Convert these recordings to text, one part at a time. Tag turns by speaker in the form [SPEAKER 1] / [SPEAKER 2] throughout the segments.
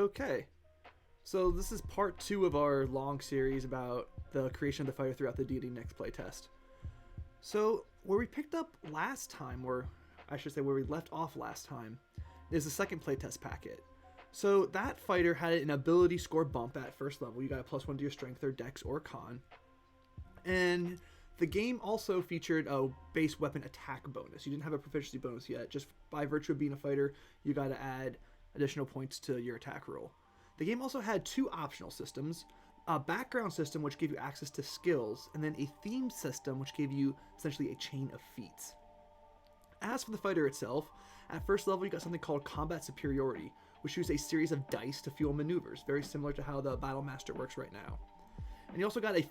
[SPEAKER 1] Okay, so this is part 2 of our long series about the creation of the fighter throughout the D&D Next playtest. So where we picked up last time, or I should say where we left off last time, is the second playtest packet. So that fighter had an ability score bump at first level. You got a +1 to your strength or dex or con. And the game also featured a base weapon attack bonus. You didn't have a proficiency bonus yet. Just by virtue of being a fighter, you got to add additional points to your attack roll. The game also had 2 optional systems, a background system which gave you access to skills, and then a theme system which gave you essentially a chain of feats. As for the fighter itself, at first level you got something called combat superiority, which uses a series of dice to fuel maneuvers, very similar to how the Battle Master works right now. And you also got a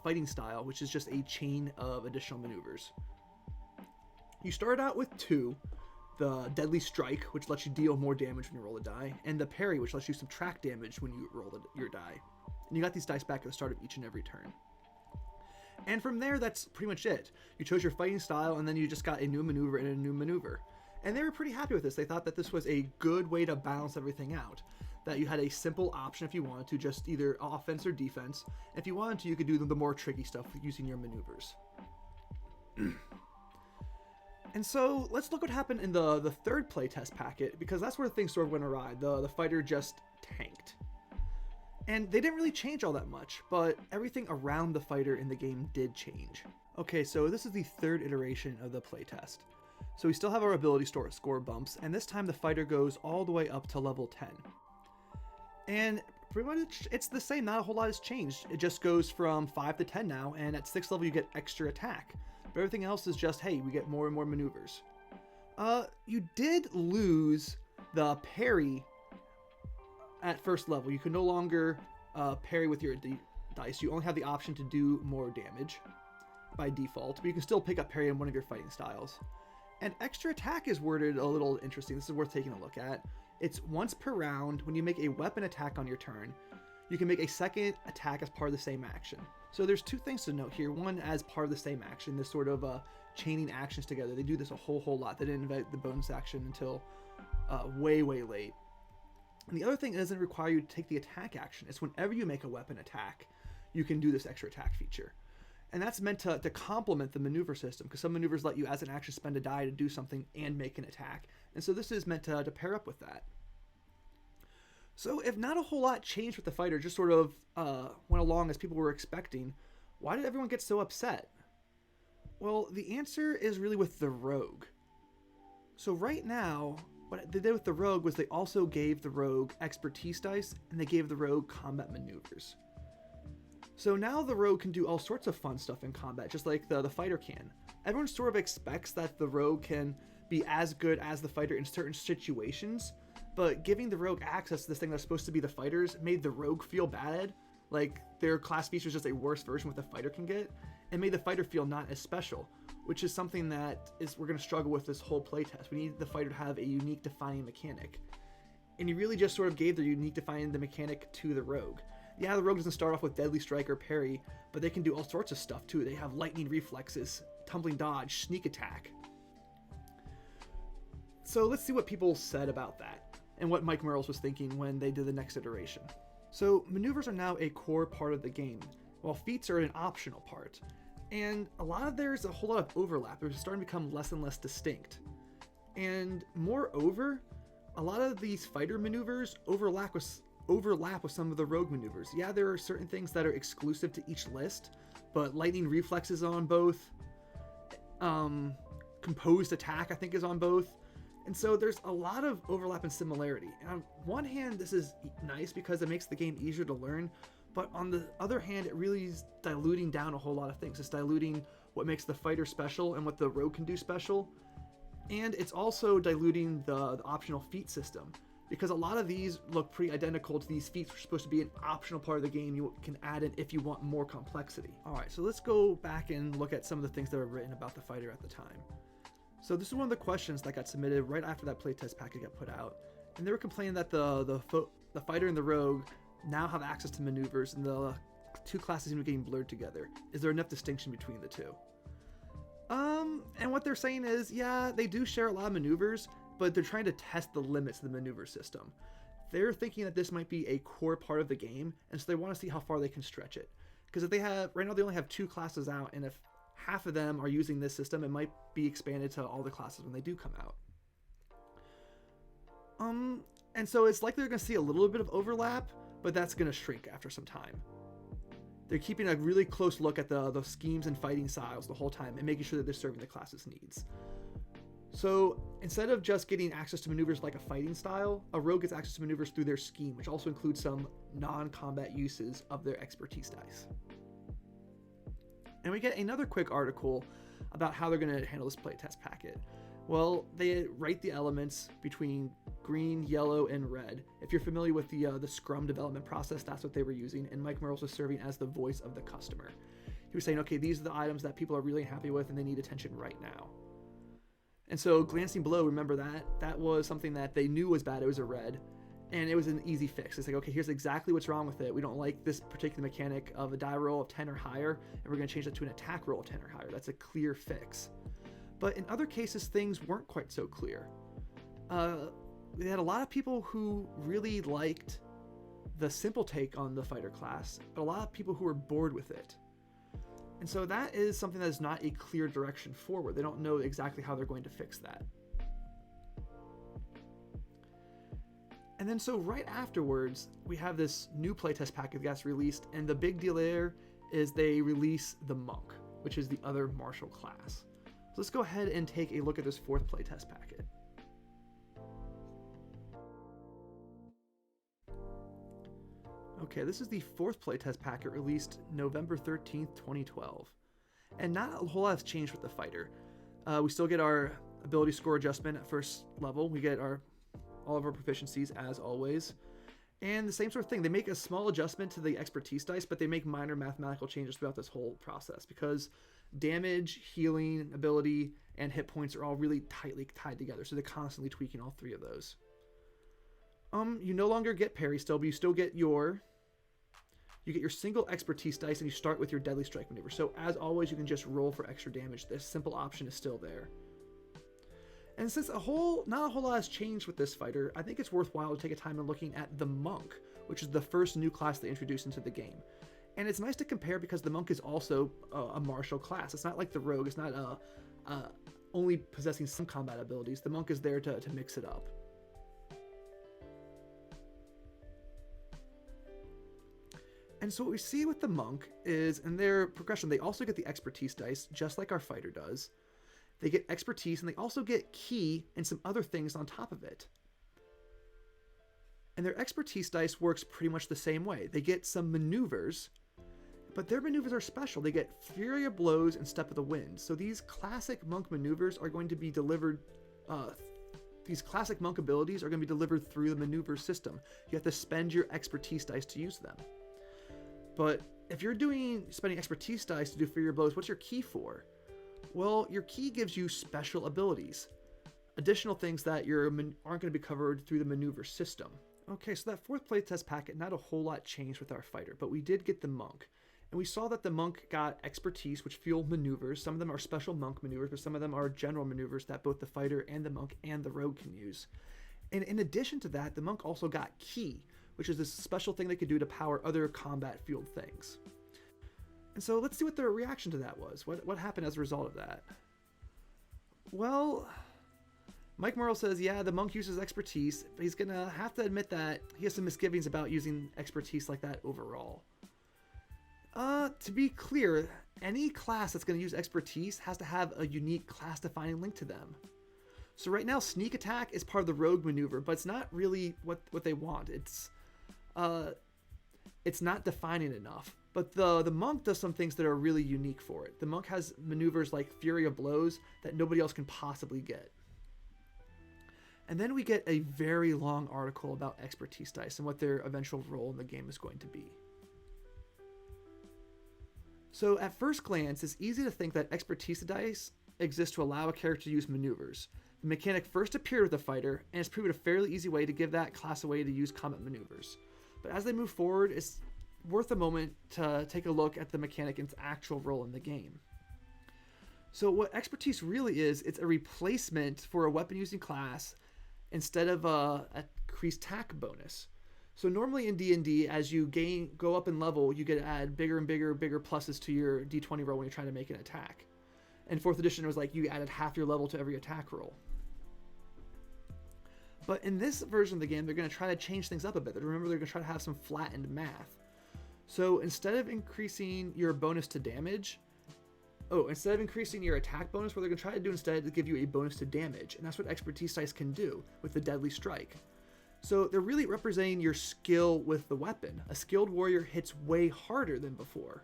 [SPEAKER 1] fighting style, which is just a chain of additional maneuvers. You start out with 2. The Deadly Strike, which lets you deal more damage when you roll a die, and the Parry, which lets you subtract damage when you roll your die. And you got these dice back at the start of each and every turn. And from there, that's pretty much it. You chose your fighting style, and then you just got a new maneuver and a new maneuver. And they were pretty happy with this. They thought that this was a good way to balance everything out. That you had a simple option if you wanted to, just either offense or defense. If you wanted to, you could do the more tricky stuff using your maneuvers. And so let's look what happened in the third playtest packet, because that's where things sort of went awry. The fighter just tanked. And they didn't really change all that much, but everything around the fighter in the game did change. Okay, so this is the third iteration of the playtest. So we still have our ability score bumps, and this time the fighter goes all the way up to level 10. And pretty much it's the same, not a whole lot has changed. It just goes from 5 to 10 now, and at 6th level you get extra attack. But everything else is just, hey, we get more and more maneuvers. You did lose the parry at first level. You can no longer parry with your dice. You only have the option to do more damage by default, but you can still pick up parry in one of your fighting styles. And extra attack is worded a little interesting. This is worth taking a look at. It's once per round. When you make a weapon attack on your turn, you can make a second attack as part of the same action. So there's 2 things to note here. One, as part of the same action, this sort of chaining actions together. They do this a whole lot. They didn't invent the bonus action until way late. And the other thing, it doesn't require you to take the attack action. It's whenever you make a weapon attack, you can do this extra attack feature. And that's meant to complement the maneuver system, because some maneuvers let you, as an action, spend a die to do something and make an attack. And so this is meant to pair up with that. So if not a whole lot changed with the fighter, just sort of went along as people were expecting, why did everyone get so upset? Well, the answer is really with the rogue. So right now, what they did with the rogue was they also gave the rogue expertise dice, and they gave the rogue combat maneuvers. So now the rogue can do all sorts of fun stuff in combat, just like the fighter can. Everyone sort of expects that the rogue can be as good as the fighter in certain situations, but giving the rogue access to this thing that's supposed to be the fighters made the rogue feel bad, like their class feature is just a worse version of what the fighter can get, and made the fighter feel not as special, which is something that we're going to struggle with this whole playtest. We need the fighter to have a unique defining mechanic. And you really just sort of gave the unique defining the mechanic to the rogue. Yeah, the rogue doesn't start off with Deadly Strike or Parry, but they can do all sorts of stuff too. They have lightning reflexes, tumbling dodge, sneak attack. So let's see what people said about that, and what Mike Merles was thinking when they did the next iteration. So maneuvers are now a core part of the game, while feats are an optional part. And there's a whole lot of overlap. It's starting to become less and less distinct. And moreover, a lot of these fighter maneuvers overlap with some of the rogue maneuvers. Yeah, there are certain things that are exclusive to each list, but lightning reflexes on both. Composed attack, I think, is on both. And so there's a lot of overlap and similarity. And on one hand, this is nice because it makes the game easier to learn, but on the other hand, it really is diluting down a whole lot of things. It's diluting what makes the fighter special and what the rogue can do special. And it's also diluting the optional feat system, because a lot of these look pretty identical to these feats, which are supposed to be an optional part of the game you can add in if you want more complexity. All right, so let's go back and look at some of the things that were written about the fighter at the time. So this is one of the questions that got submitted right after that playtest packet got put out, and they were complaining that the fighter and the rogue now have access to maneuvers, and the 2 classes seem to be getting blurred together. Is there enough distinction between the 2? And what they're saying is, yeah, they do share a lot of maneuvers, but they're trying to test the limits of the maneuver system. they're thinking that this might be a core part of the game, and so they want to see how far they can stretch it. Because if they have, right now they only have 2 classes out, and if half of them are using this system, it might be expanded to all the classes when they do come out. And so it's likely they're going to see a little bit of overlap, but that's going to shrink after some time. They're keeping a really close look at the schemes and fighting styles the whole time and making sure that they're serving the class's needs. So instead of just getting access to maneuvers like a fighting style, a rogue gets access to maneuvers through their scheme, which also includes some non-combat uses of their expertise dice. And we get another quick article about how they're going to handle this playtest packet. Well, they write the elements between green, yellow, and red. If you're familiar with the Scrum development process, that's what they were using, and Mike Merles was serving as the voice of the customer. He was saying, okay, these are the items that people are really happy with and they need attention right now. And so glancing below, remember that was something that they knew was bad. It was a red, and it was an easy fix. It's like, okay, here's exactly what's wrong with it. We don't like this particular mechanic of a die roll of 10 or higher, and we're going to change that to an attack roll of 10 or higher. That's a clear fix. But in other cases, things weren't quite so clear. We had a lot of people who really liked the simple take on the fighter class, but a lot of people who were bored with it. And so that is something that is not a clear direction forward. They don't know exactly how they're going to fix that. And then so right afterwards, we have this new playtest packet that gets released, and the big deal there is they release the monk, which is the other martial class. So let's go ahead and take a look at this 4th playtest packet. Okay, this is the 4th playtest packet released November 13th, 2012. And not a whole lot has changed with the fighter. We still get our ability score adjustment at first level. We get all of our proficiencies as always. And the same sort of thing. They make a small adjustment to the expertise dice, but they make minor mathematical changes throughout this whole process because damage, healing, ability, and hit points are all really tightly tied together. So they're constantly tweaking all 3 of those. You no longer get parry still, but you still get your single expertise dice, and you start with your deadly strike maneuver. So as always, you can just roll for extra damage. This simple option is still there. And since not a whole lot has changed with this fighter, I think it's worthwhile to take a time and looking at the monk, which is the first new class they introduced into the game. And it's nice to compare because the monk is also a martial class. It's not like the rogue. It's not only possessing some combat abilities. The monk is there to mix it up. And so what we see with the monk is, in their progression, they also get the expertise dice, just like our fighter does. They get expertise, and they also get key and some other things on top of it. And their expertise dice works pretty much the same way. They get some maneuvers, but their maneuvers are special. They get Fury of Blows and Step of the Wind. So these classic monk maneuvers are going to be delivered, these classic monk abilities are going to be delivered through the maneuver system. You have to spend your expertise dice to use them. But if you're spending expertise dice to do Fury of Blows, what's your key for? Well, your key gives you special abilities. Additional things that aren't going to be covered through the maneuver system. Okay, so that 4th playtest packet, not a whole lot changed with our fighter, but we did get the monk. And we saw that the monk got expertise, which fueled maneuvers. Some of them are special monk maneuvers, but some of them are general maneuvers that both the fighter and the monk and the rogue can use. And in addition to that, the monk also got key, which is this special thing they could do to power other combat-fueled things. And so let's see what their reaction to that was. What happened as a result of that? Well, Mike Merle says, yeah, the monk uses expertise, but he's going to have to admit that he has some misgivings about using expertise like that overall. To be clear, any class that's going to use expertise has to have a unique class-defining link to them. So right now, sneak attack is part of the rogue maneuver, but it's not really what they want. It's not defining enough. But the monk does some things that are really unique for it. The monk has maneuvers like Fury of Blows that nobody else can possibly get. And then we get a very long article about expertise dice and what their eventual role in the game is going to be. So at first glance, it's easy to think that expertise dice exist to allow a character to use maneuvers. The mechanic first appeared with the fighter, and it's proven a fairly easy way to give that class a way to use combat maneuvers. But as they move forward, it's worth a moment to take a look at the mechanic and its actual role in the game. So what expertise really is, it's a replacement for a weapon using class instead of increased tack bonus. So normally in D&D, as you go up in level, you get to add bigger and bigger pluses to your D20 roll when you're trying to make an attack. In 4th edition, it was like you added half your level to every attack roll. But in this version of the game, they're going to try to change things up a bit. Remember, they're going to try to have some flattened math. So instead of increasing your bonus to damage, instead of increasing your attack bonus, what they're going to try to do instead is give you a bonus to damage. And that's what expertise dice can do with the deadly strike. So they're really representing your skill with the weapon. A skilled warrior hits way harder than before.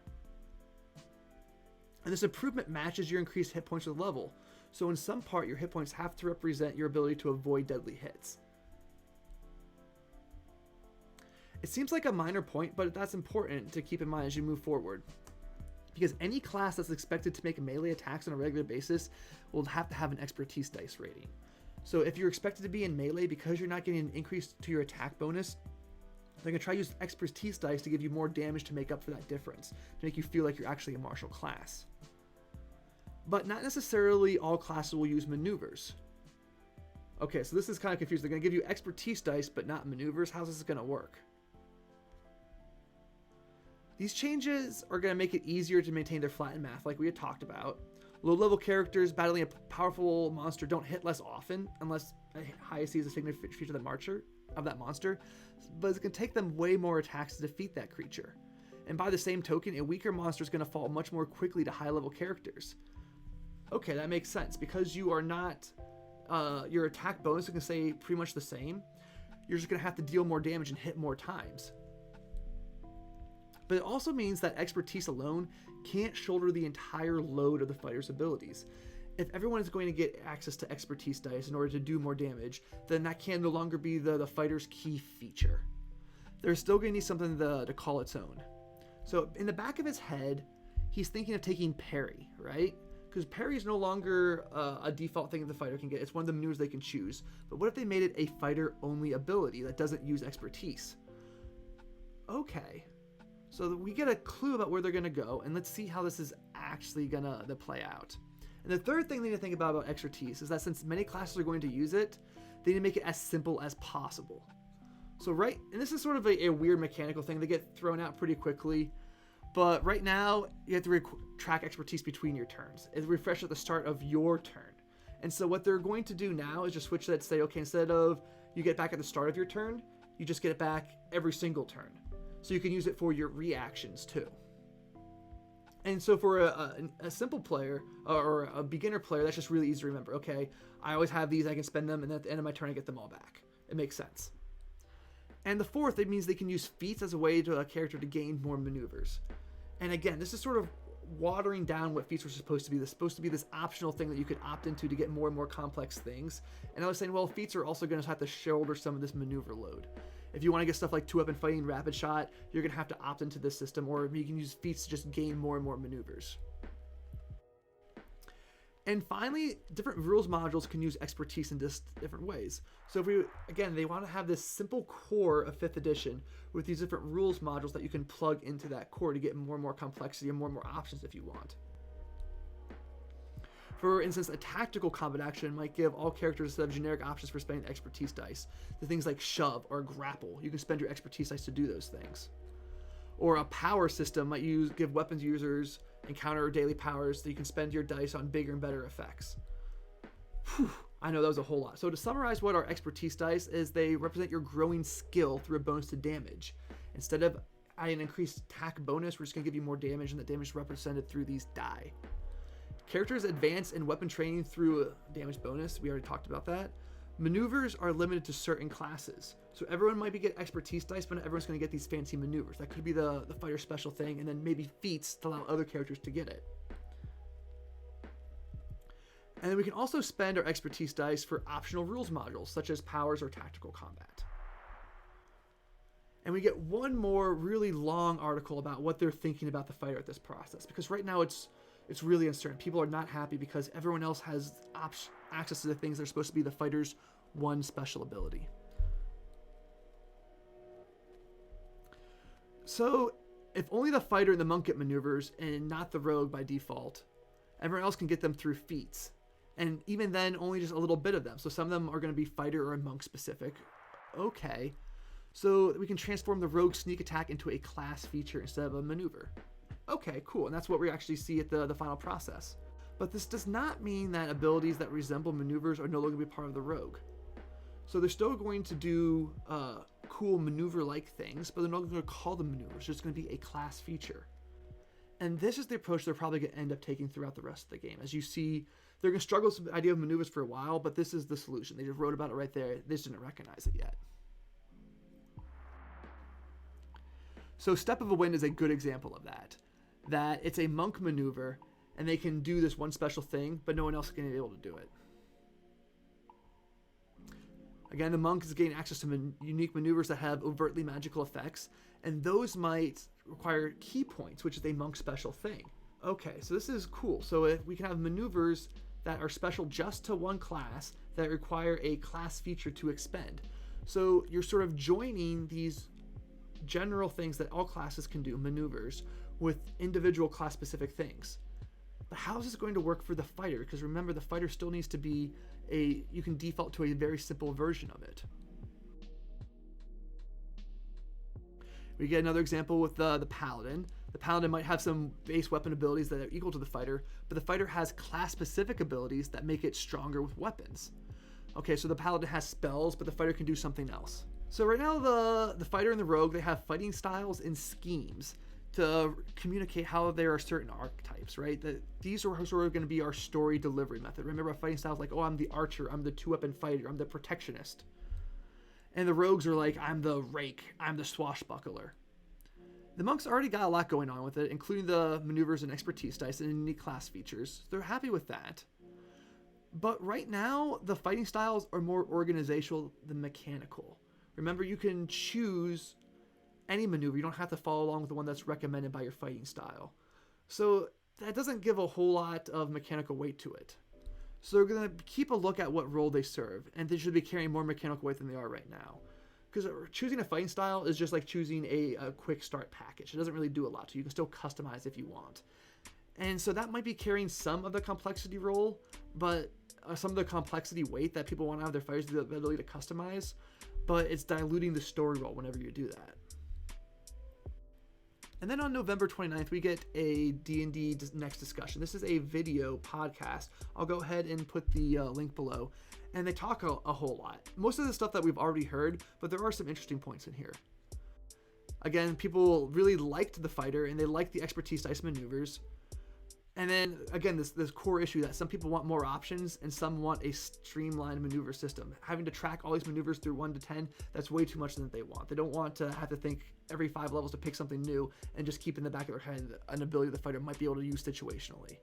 [SPEAKER 1] And this improvement matches your increased hit points with level. So in some part, your hit points have to represent your ability to avoid deadly hits. It seems like a minor point, but that's important to keep in mind as you move forward. Because any class that's expected to make melee attacks on a regular basis will have to have an expertise dice rating. So if you're expected to be in melee, because you're not getting an increase to your attack bonus, they're going to try to use expertise dice to give you more damage to make up for that difference, to make you feel like you're actually a martial class. But not necessarily all classes will use maneuvers. Okay, so this is kind of confusing. They're going to give you expertise dice, but not maneuvers. How's this going to work? These changes are going to make it easier to maintain their flattened math, like we had talked about. Low-level characters battling a powerful monster don't hit less often, unless highest is a significant feature of that monster, but it's going to take them way more attacks to defeat that creature. And by the same token, a weaker monster is going to fall much more quickly to high-level characters. Okay, that makes sense. Because you are not, your attack bonus is going to stay pretty much the same, you're just going to have to deal more damage and hit more times. But it also means that expertise alone can't shoulder the entire load of the fighter's abilities. If everyone is going to get access to expertise dice in order to do more damage, then that can no longer be the fighter's key feature. They're still going to need something to call its own. So in the back of his head, he's thinking of taking parry, right? Because parry is no longer a default thing that the fighter can get. It's one of the maneuvers they can choose. But what if they made it a fighter-only ability that doesn't use expertise? Okay. So we get a clue about where they're going to go, and let's see how this is actually going to play out. And the third thing they need to think about expertise is that since many classes are going to use it, they need to make it as simple as possible. So and this is sort of a weird mechanical thing. They get thrown out pretty quickly, but right now you have to track expertise between your turns. It refreshes at the start of your turn. And so what they're going to do now is just switch that, say, okay, instead of you get back at the start of your turn, you just get it back every single turn. So you can use it for your reactions too. And so for a simple player or a beginner player, that's just really easy to remember. Okay, I always have these, I can spend them, and at the end of my turn, I get them all back. It makes sense. And the fourth, it means they can use feats as a way to a character to gain more maneuvers. And again, this is sort of watering down what feats were supposed to be. This is supposed to be this optional thing that you could opt into to get more and more complex things. And I was saying, well, feats are also going to have to shoulder some of this maneuver load. If you want to get stuff like 2-weapon fighting, rapid shot, you're going to have to opt into this system, or you can use feats to just gain more and more maneuvers. And finally, different rules modules can use expertise in just different ways. So they want to have this simple core of 5th edition with these different rules modules that you can plug into that core to get more and more complexity and more options if you want. For instance, a tactical combat action might give all characters a set of generic options for spending expertise dice. The things like shove or grapple, you can spend your expertise dice to do those things. Or a power system might give weapons users encounter daily powers that you can spend your dice on bigger and better effects. Whew, I know that was a whole lot. So to summarize what our expertise dice is, they represent your growing skill through a bonus to damage. Instead of adding an increased attack bonus, we're just going to give you more damage, and the damage is represented through these die. Characters advance in weapon training through a damage bonus. We already talked about that. Maneuvers are limited to certain classes. So everyone might get expertise dice, but not everyone's going to get these fancy maneuvers. That could be the fighter special thing, and then maybe feats to allow other characters to get it. And then we can also spend our expertise dice for optional rules modules, such as powers or tactical combat. And we get one more really long article about what they're thinking about the fighter at this process, because right now it's really uncertain. People are not happy because everyone else has access to the things that are supposed to be the fighter's one special ability. So, if only the fighter and the monk get maneuvers and not the rogue by default, everyone else can get them through feats. And even then, only just a little bit of them. So some of them are going to be fighter or monk specific. Okay, so we can transform the rogue sneak attack into a class feature instead of a maneuver. Okay, cool, and that's what we actually see at the final process. But this does not mean that abilities that resemble maneuvers are no longer going to be part of the rogue. So they're still going to do cool maneuver-like things, but they're not going to call them maneuvers. It's going to be a class feature. And this is the approach they're probably going to end up taking throughout the rest of the game. As you see, they're going to struggle with the idea of maneuvers for a while, but this is the solution. They just wrote about it right there. They just didn't recognize it yet. So Step of a Wind is a good example of that. That it's a monk maneuver, and they can do this one special thing, but no one else is going to be able to do it. Again, the monk is getting access to unique maneuvers that have overtly magical effects, and those might require key points, which is a monk special thing. Okay, so this is cool. So if we can have maneuvers that are special just to one class that require a class feature to expend. So you're sort of joining these general things that all classes can do, maneuvers, with individual class-specific things. But how is this going to work for the fighter? Because remember, the fighter still needs to be you can default to a very simple version of it. We get another example with the Paladin. The Paladin might have some base weapon abilities that are equal to the fighter, but the fighter has class-specific abilities that make it stronger with weapons. Okay, so the Paladin has spells, but the fighter can do something else. So right now, the fighter and the rogue, they have fighting styles and schemes to communicate how there are certain archetypes, right? These are sort of going to be our story delivery method. Remember, our fighting styles like, oh, I'm the archer, I'm the two-weapon fighter, I'm the protectionist. And the rogues are like, I'm the rake, I'm the swashbuckler. The monks already got a lot going on with it, including the maneuvers and expertise dice and unique class features. They're happy with that. But right now, the fighting styles are more organizational than mechanical. Remember, you can choose any maneuver. You don't have to follow along with the one that's recommended by your fighting style. So that doesn't give a whole lot of mechanical weight to it. So they're going to keep a look at what role they serve, and they should be carrying more mechanical weight than they are right now. Because choosing a fighting style is just like choosing a quick start package. It doesn't really do a lot, so you can still customize if you want. And so that might be carrying some of the complexity role, but some of the complexity weight that people want to have their fighters, the ability to customize, but it's diluting the story role whenever you do that. And then on November 29th, we get a D&D Next discussion. This is a video podcast. I'll go ahead and put the link below. And they talk a whole lot. Most of the stuff that we've already heard, but there are some interesting points in here. Again, people really liked the fighter, and they liked the expertise dice maneuvers. And then, again, this core issue that some people want more options, and some want a streamlined maneuver system. Having to track all these maneuvers through 1 to 10, that's way too much than they want. They don't want to have to think every 5 levels to pick something new, and just keep in the back of their head an ability the fighter might be able to use situationally.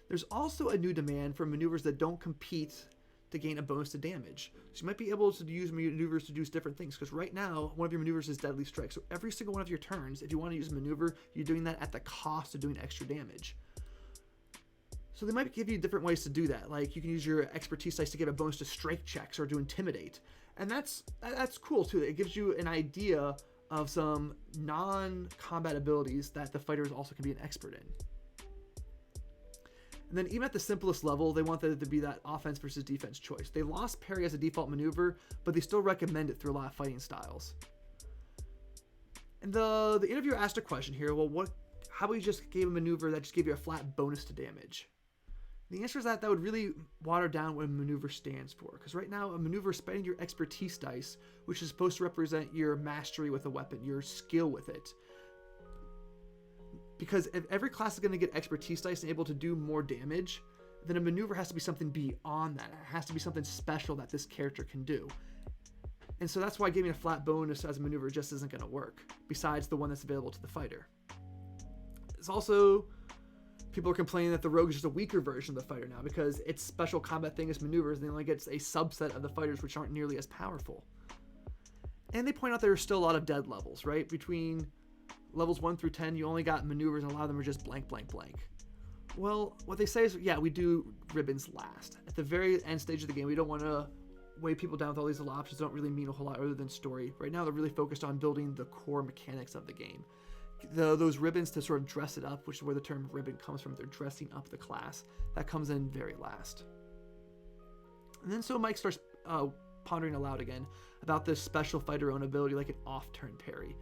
[SPEAKER 1] There's also a new demand for maneuvers that don't compete to gain a bonus to damage. So you might be able to use maneuvers to do different things, because right now, one of your maneuvers is Deadly Strike. So every single one of your turns, if you want to use a maneuver, you're doing that at the cost of doing extra damage. So they might give you different ways to do that. Like you can use your expertise dice to give a bonus to strike checks or to intimidate. And that's cool too. It gives you an idea of some non-combat abilities that the fighters also can be an expert in. And then even at the simplest level, they want there to be that offense versus defense choice. They lost parry as a default maneuver, but they still recommend it through a lot of fighting styles. And the interviewer asked a question here, well, how about you just gave a maneuver that just gave you a flat bonus to damage? The answer is that would really water down what a maneuver stands for. Because right now, a maneuver is spending your expertise dice, which is supposed to represent your mastery with a weapon, your skill with it. Because if every class is going to get expertise dice and able to do more damage, then a maneuver has to be something beyond that. It has to be something special that this character can do. And so that's why giving a flat bonus as a maneuver just isn't going to work, besides the one that's available to the fighter. It's also, people are complaining that the rogue is just a weaker version of the fighter now, because its special combat thing is maneuvers, and it only gets a subset of the fighters which aren't nearly as powerful. And they point out there are still a lot of dead levels, right? Between levels 1 through 10, you only got maneuvers, and a lot of them are just blank, blank, blank. Well, what they say is, yeah, we do ribbons last. At the very end stage of the game, we don't want to weigh people down with all these little options that don't really mean a whole lot other than story. Right now, they're really focused on building the core mechanics of the game. Those ribbons to sort of dress it up, which is where the term ribbon comes from. They're dressing up the class. That comes in very last. And then so Mike starts pondering aloud again about this special fighter own ability like an off-turn parry.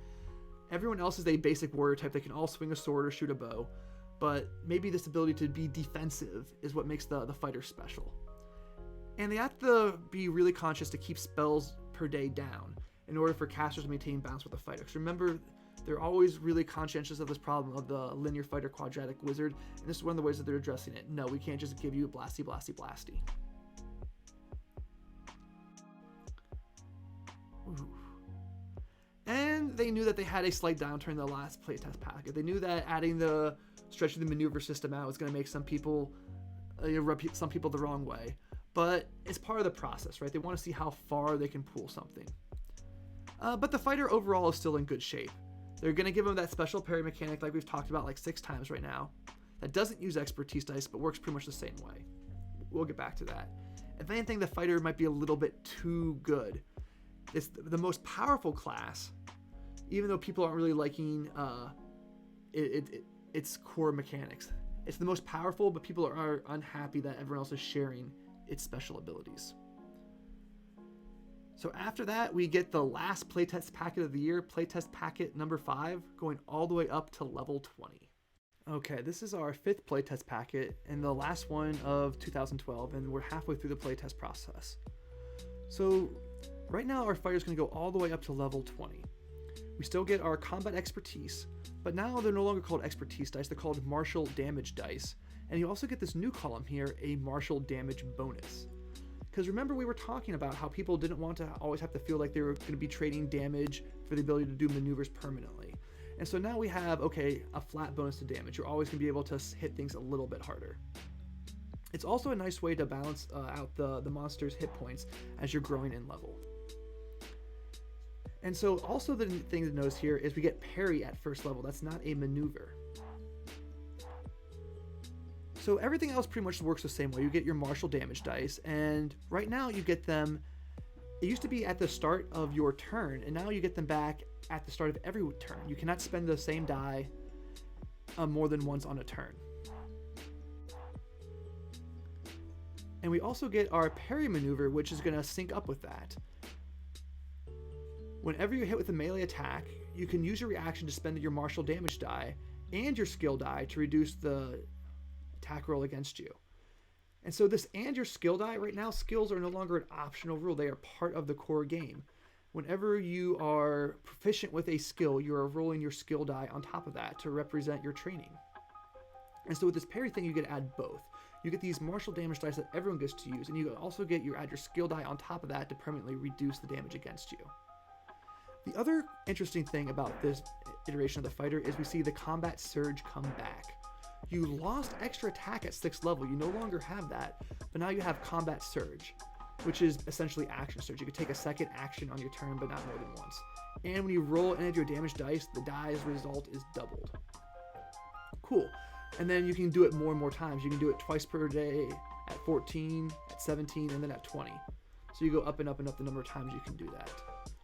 [SPEAKER 1] Everyone else is a basic warrior type that can all swing a sword or shoot a bow, but maybe this ability to be defensive is what makes the fighter special. And they have to be really conscious to keep spells per day down in order for casters to maintain balance with the fighter. Because remember, they're always really conscientious of this problem of the linear fighter quadratic wizard, and this is one of the ways that they're addressing it. No, we can't just give you blasty, blasty, blasty. Ooh. And they knew that they had a slight downturn in the last playtest packet. They knew that adding the stretching the maneuver system out was going to make some people rub some people the wrong way. But it's part of the process, right? They want to see how far they can pull something. But the fighter overall is still in good shape. They're going to give him that special parry mechanic like we've talked about like 6 times right now. That doesn't use expertise dice, but works pretty much the same way. We'll get back to that. If anything, the fighter might be a little bit too good. It's the most powerful class, even though people aren't really liking its core mechanics. It's the most powerful, but people are unhappy that everyone else is sharing its special abilities. So after that, we get the last playtest packet of the year, playtest packet number 5, going all the way up to level 20. Okay, this is our 5th playtest packet and the last one of 2012, and we're halfway through the playtest process. So right now our fighter's going to go all the way up to level 20. We still get our combat expertise, but now they're no longer called expertise dice, they're called Marshal damage dice. And you also get this new column here, a Marshal damage bonus. Because remember, we were talking about how people didn't want to always have to feel like they were going to be trading damage for the ability to do maneuvers permanently. And so now we have, okay, a flat bonus to damage. You're always going to be able to hit things a little bit harder. It's also a nice way to balance out the monster's hit points as you're growing in level. And so also the thing to notice here is we get parry at first level. That's not a maneuver. So everything else pretty much works the same way. You get your Marshal damage dice, and right now you get them, it used to be at the start of your turn, and now you get them back at the start of every turn. You cannot spend the same die more than once on a turn. And we also get our Parry Maneuver, which is going to sync up with that. Whenever you hit with a melee attack, you can use your reaction to spend your Marshal damage die and your skill die to reduce the attack roll against you. And so this and your skill die, right now skills are no longer an optional rule, they are part of the core game. Whenever you are proficient with a skill, you are rolling your skill die on top of that to represent your training. And so with this parry thing, you get to add both. You get these Marshal damage dice that everyone gets to use, and you also get add your skill die on top of that to permanently reduce the damage against you. The other interesting thing about this iteration of the fighter is we see the combat surge come back. You lost extra attack at 6th level, you no longer have that, but now you have combat surge, which is essentially action surge. You can take a second action on your turn, but not more than once. And when you roll any of your damage dice, the die's result is doubled. Cool. And then you can do it more and more times. You can do it twice per day at 14, at 17, and then at 20. So you go up and up and up the number of times you can do that.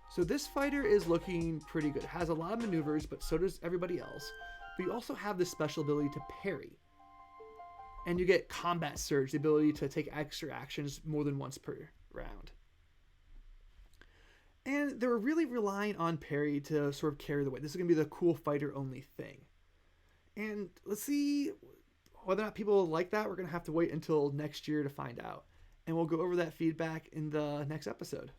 [SPEAKER 1] So this fighter is looking pretty good. It has a lot of maneuvers, but so does everybody else. But you also have this special ability to parry. And you get combat surge, the ability to take extra actions more than once per round. And they're really relying on parry to sort of carry the weight. This is going to be the cool fighter only thing. And let's see whether or not people like that. We're going to have to wait until next year to find out. And we'll go over that feedback in the next episode.